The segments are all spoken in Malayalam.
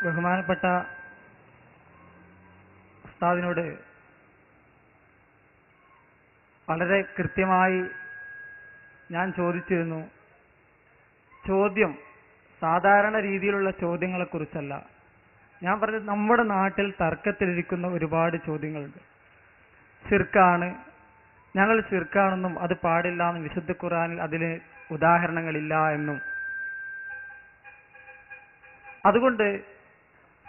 ബഹുമാനപ്പെട്ട ഉസ്താദിനോട് വളരെ കൃത്യമായി ഞാൻ ചോദിച്ചിരുന്നു. ചോദ്യം സാധാരണ രീതിയിലുള്ള ചോദ്യങ്ങളെക്കുറിച്ചല്ല. ഞാൻ പറഞ്ഞത് നമ്മുടെ നാട്ടിൽ തർക്കത്തിലിരിക്കുന്ന ഒരുപാട് ചോദ്യങ്ങളുണ്ട്. ശിർക്കാണ്, ഞങ്ങൾ ശിർക്കാണെന്നും അത് പാടില്ല എന്നും വിശുദ്ധ ഖുർആനിൽ അതിന് ഉദാഹരണങ്ങളില്ല എന്നും. അതുകൊണ്ട്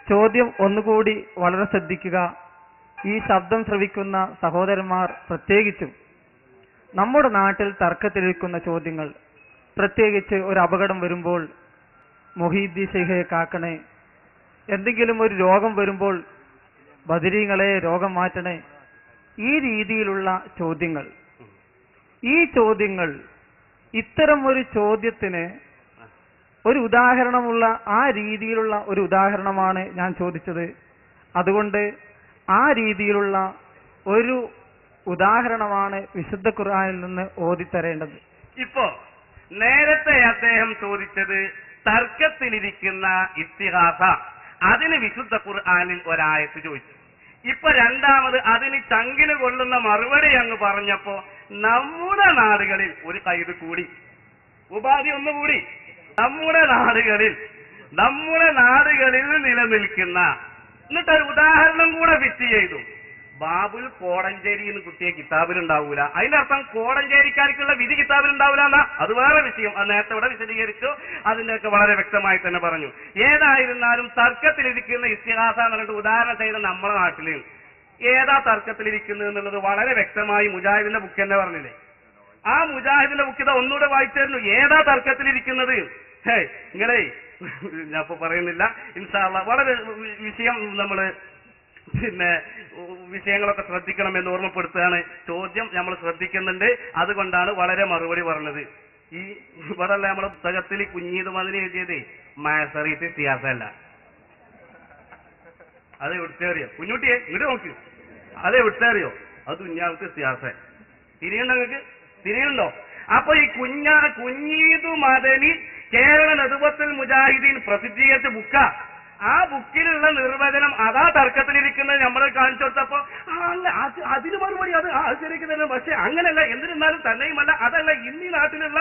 ചോദ്യം ഒന്നുകൂടി വളരെ ശ്രദ്ധിക്കുക. ഈ ശബ്ദം ശ്രവിക്കുന്ന സഹോദരന്മാർ പ്രത്യേകിച്ചും നമ്മുടെ നാട്ടിൽ തർക്കത്തിലിരിക്കുന്ന ചോദ്യങ്ങൾ, പ്രത്യേകിച്ച് ഒരു അപകടം വരുമ്പോൾ മുഹീദ്ദീൻ ശൈഖയെ കാക്കണേ, എന്തെങ്കിലും ഒരു രോഗം വരുമ്പോൾ ബദരീങ്ങളെ രോഗം മാറ്റണേ, ഈ രീതിയിലുള്ള ചോദ്യങ്ങൾ. ഈ ചോദ്യങ്ങൾ, ഇത്തരം ഒരു ചോദ്യത്തിന് ഒരു ഉദാഹരണമുള്ള ആ രീതിയിലുള്ള ഒരു ഉദാഹരണമാണ് ഞാൻ ചോദിച്ചത്. അതുകൊണ്ട് ആ രീതിയിലുള്ള ഒരു ഉദാഹരണമാണ് വിശുദ്ധ ഖുർആനിൽ നിന്ന് ഓതിത്തരേണ്ടത്. ഇപ്പോ നേരത്തെ അദ്ദേഹം ചോദിച്ചത് തർക്കത്തിലിരിക്കുന്ന ഇസ്തിഗാസ, അതിന് വിശുദ്ധ ഖുർആനിൽ ഒരായത്ത് ചോദിച്ചു. ഇപ്പൊ രണ്ടാമത് അതിന് ചങ്കിന് കൊള്ളുന്ന മറുപടി അങ്ങ് പറഞ്ഞപ്പോ നമ്മുടെ നാടുകളിൽ ഒരു കൈത് കൂടി, ഉപാധി ഒന്നുകൂടി. നമ്മുടെ നാടുകളിൽ നിലനിൽക്കുന്ന, എന്നിട്ടൊരു ഉദാഹരണം കൂടെ ഫിറ്റ് ചെയ്തു. ബാബുൽ കോടഞ്ചേരി എന്ന് കുട്ടിയെ കിതാബിലുണ്ടാവൂല. അതിനർത്ഥം കോടഞ്ചേരിക്കാർക്കുള്ള വിധി കിതാബിലുണ്ടാവൂല എന്നാ. അത് വേറെ വിഷയം. അത് നേരത്തെ ഇവിടെ വിശദീകരിച്ചു. അതിന്റെയൊക്കെ വളരെ വ്യക്തമായി തന്നെ പറഞ്ഞു. ഏതായിരുന്നാലും തർക്കത്തിലിരിക്കുന്ന ഇസ്തിഗാസ എന്ന് പറഞ്ഞിട്ട് ഉദാഹരണം ചെയ്ത നമ്മുടെ നാട്ടില് ഏതാ തർക്കത്തിലിരിക്കുന്നത് എന്നുള്ളത് വളരെ വ്യക്തമായി മുജാഹിദിന്റെ ബുക്ക് തന്നെ പറഞ്ഞില്ലേ. ആ മുജാഹിദിന്റെ ബുക്ക് ഇതാ ഒന്നുകൂടെ വായിച്ചായിരുന്നു. ഏതാ തർക്കത്തിലിരിക്കുന്നത്? നിങ്ങളെ ഞാൻ ഇപ്പൊ പറയുന്നില്ല, ഇൻഷാ അല്ലാഹ് വളരെ വിഷയം നമ്മള് വിഷയങ്ങളൊക്കെ ശ്രദ്ധിക്കണമെന്ന് ഓർമ്മപ്പെടുത്തുകയാണ്. ചോദ്യം നമ്മൾ ശ്രദ്ധിക്കുന്നുണ്ട്, അതുകൊണ്ടാണ് വളരെ മറുപടി പറഞ്ഞത്. ഈ ഇവിടെ നമ്മളെ പുസ്തകത്തിൽ കുഞ്ഞീത് മതിന് എഴുതിയത് മാസറീത്ത് സിയാസല്ല. അത് എവിടുത്തേറിയോ കുഞ്ഞുട്ടിയെ ഇങ്ങോട്ട് നോക്ക്, അത് എവിടുത്തേറിയോ? അത് കുഞ്ഞാൾക്ക് സിയാസ. തിരിയുണ്ടോ നിങ്ങൾക്ക്? തിരിയുണ്ടോ? അപ്പൊ ഈ കുഞ്ഞീതു മദനി കേരള നെതുവത്തുൽ മുജാഹിദീൻ പ്രസിദ്ധീകരിച്ച ബുക്ക. ആ ബുക്കിലുള്ള നിർവചനം അതാ തർക്കത്തിലിരിക്കുന്നത് നമ്മൾ കാണിച്ചു കൊടുത്തപ്പോ അല്ല അതിന് മറുപടി അത് ശരിക്ക് തന്നെ. പക്ഷെ അങ്ങനെയല്ല, എന്നിരുന്നാലും തന്നെയുമല്ല, അതല്ല ഇന്നീ നാട്ടിലുള്ള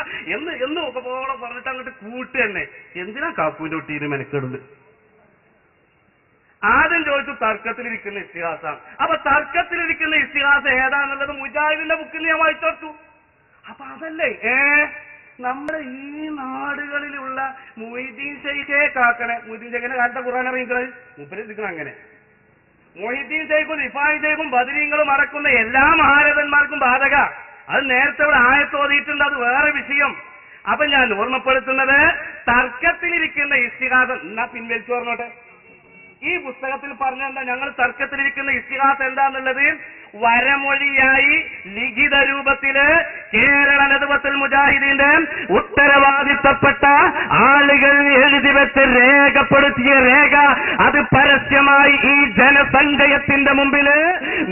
എന്ന് ഒക്കെ പോലെ പറഞ്ഞിട്ട് അങ്ങോട്ട് കൂട്ട് തന്നെ. എന്തിനാ കാപ്പൂന്റെ ഒട്ടിയിൽ മെനക്കെടുന്നത്? ആദ്യം ചോദിച്ചു തർക്കത്തിലിരിക്കുന്ന ഇസ്തിഗാസ. അപ്പൊ തർക്കത്തിലിരിക്കുന്ന ഇസ്തിഗാസ ഏതാന്നുള്ളത് മുജാഹിദിന്റെ ബുക്കിൽ ഞാൻ വായിച്ചു കൊടുത്തു. അപ്പൊ അതല്ലേ നമ്മുടെ ഈ നാടുകളിലുള്ള മുഹീദ്ദീൻ ശൈഖയെ കാക്കണേ. മുഹീദ്ദീൻ ശൈഖിന്റെ കാലത്തെ ഖുർആൻ അറിയിക്കുന്നത് മുപ്പരിക്കണം. അങ്ങനെ മുഹീദ്ദീൻ ശൈഖും റിഫായി ശൈഖും ബദരീങ്ങളും അടക്കുന്ന എല്ലാ മഹാരഥന്മാർക്കും ബാധക. അത് നേരത്തെ ഇവിടെ ആയത്തോതിയിട്ടുണ്ട്, അത് വേറെ വിഷയം. അപ്പൊ ഞാൻ ഓർമ്മപ്പെടുത്തുന്നത് തർക്കത്തിലിരിക്കുന്ന ഇസ്തിഗാസ എന്നാ പിൻവലിച്ചു പറഞ്ഞോട്ടെ. ഈ പുസ്തകത്തിൽ പറഞ്ഞെന്താ ഞങ്ങൾ തർക്കത്തിലിരിക്കുന്ന ഇസ്തിഗാസ എന്താന്നുള്ളത് വരമൊഴിയായി ലിഖിത രൂപത്തില് കേരള നെതുവത്തുൽ മുജാഹിദീന്റെ ഉത്തരവാദിത്തപ്പെട്ട ആളുകൾ എഴുതി വെച്ച് രേഖപ്പെടുത്തിയ രേഖ, അത് പരസ്യമായി ഈ ജനസംഖ്യത്തിന്റെ മുമ്പില്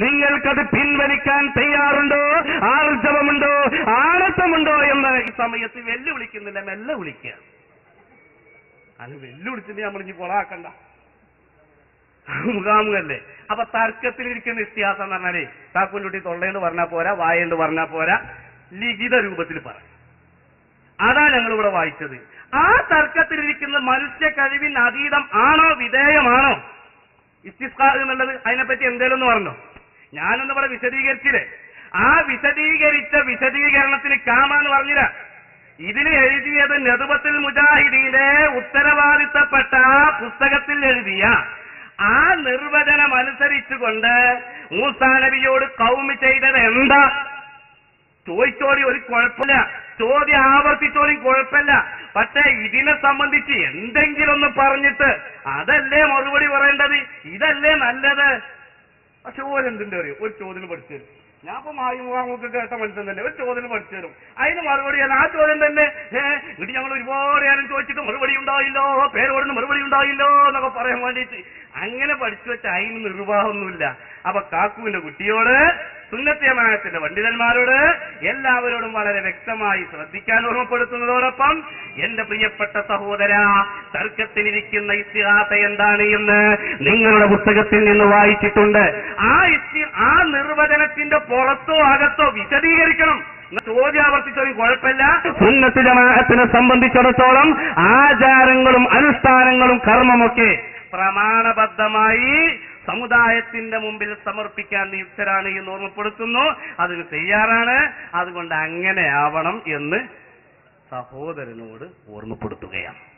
നിങ്ങൾക്കത് പിൻവലിക്കാൻ തയ്യാറുണ്ടോ, ആർജവമുണ്ടോ, ആണത്തമുണ്ടോ എന്ന് ഈ സമയത്ത് വെല്ലുവിളിക്കുന്നില്ല. മെല്ലെ വിളിക്കുക. അത് വെല്ലുവിളിച്ചിട്ട് നമ്മൾ ഇനി കൊളാക്കണ്ട, മുഖാമുഖല്ലേ. അപ്പൊ തർക്കത്തിലിരിക്കുന്ന ഇസ്തിഹാസം എന്ന് പറഞ്ഞാലേ താക്കുൻകുട്ടി തൊള്ളേന്ന് പറഞ്ഞാൽ പോരാ, വായേന്ന് പറഞ്ഞാൽ പോരാ, ലിഖിത രൂപത്തിൽ പറ. അതാ ഞങ്ങളിവിടെ വായിച്ചത്. ആ തർക്കത്തിലിരിക്കുന്ന മനുഷ്യ കഴിവിന് അതീതം ആണോ വിധേയമാണോ ഇസ്തിസ്ഖാ എന്നുള്ളത്? അതിനെപ്പറ്റി എന്തേലും ഒന്ന് പറഞ്ഞോ? ഞാനൊന്ന് ഇവിടെ വിശദീകരിച്ചില്ലേ. ആ വിശദീകരിച്ച വിശദീകരണത്തിന് കാമാന്ന് പറഞ്ഞില്ല. ഇതിന് എഴുതിയത് നെതുവത്തുൽ മുജാഹിദീന്റെ ഉത്തരവാദിത്തപ്പെട്ട പുസ്തകത്തിൽ എഴുതിയ ആ നിർവചനം അനുസരിച്ചുകൊണ്ട് മൂസാ നബിയോട് കൗമ് ചെയ്തത് എന്താ? ചോദിച്ചോടി, ഒരു കുഴപ്പമില്ല. ചോദ്യം ആവർത്തിച്ചോടി കുഴപ്പമില്ല. പക്ഷെ ഇതിനെ സംബന്ധിച്ച് എന്തെങ്കിലും ഒന്ന് പറഞ്ഞിട്ട് അതല്ലേ മറുപടി പറയേണ്ടത്, ഇതല്ലേ നല്ലത്. പക്ഷെ ഓരെന്തിന്റെ അറിയോ, ഒരു ചോദ്യം പഠിച്ചു തരും. ഞാൻ ഇപ്പൊ മായുമുഖാമുഖ കേട്ട മനുഷ്യൻ തന്നെ ഒരു ചോദ്യം പഠിച്ചു തരും. അതിന് മറുപടി ആ ചോദ്യം തന്നെ ഇത് ഞങ്ങൾ ഒരുപാട് നേരം ചോദിച്ചിട്ട് മറുപടി ഉണ്ടായില്ലോ, പേരോടുന്ന് മറുപടി ഉണ്ടായില്ലോ എന്നൊക്കെ പറയാൻ വേണ്ടിയിട്ട് അങ്ങനെ പഠിച്ചു വെച്ച അതിന് നിർവാഹമൊന്നുമില്ല. അപ്പൊ കാക്കുവിന്റെ കുട്ടിയോട് സുന്നത്ത് ജമാഅത്തിന്റെ പണ്ഡിതന്മാരോട് എല്ലാവരോടും വളരെ വ്യക്തമായി ശ്രദ്ധിക്കാൻ ഓർമ്മപ്പെടുത്തുന്നതോടൊപ്പം എന്റെ പ്രിയപ്പെട്ട സഹോദര, തർക്കത്തിലിരിക്കുന്ന ഇസ്തിഹാസ എന്താണ് എന്ന് നിങ്ങളുടെ പുസ്തകത്തിൽ നിന്ന് വായിച്ചിട്ടുണ്ട്. ആ നിർവചനത്തിന്റെ പുറത്തോ അകത്തോ വിശദീകരിക്കണം. ചോദ്യം ആവർത്തിച്ചൊരു കുഴപ്പമില്ല. സുന്നത്ത് ജമാഅത്തിനെ സംബന്ധിച്ചിടത്തോളം ആചാരങ്ങളും അനുഷ്ഠാനങ്ങളും കർമ്മമൊക്കെ പ്രമാണബദ്ധമായി സമുദായത്തിന്റെ മുമ്പിൽ സമർപ്പിക്കാൻ നിയുക്തരാണ് എന്ന് ഓർമ്മപ്പെടുത്തുന്നു. അതിന് തയ്യാറാണ്. അതുകൊണ്ട് അങ്ങനെ ആവണം എന്ന് സഹോദരനോട് ഓർമ്മപ്പെടുത്തുകയാണ്.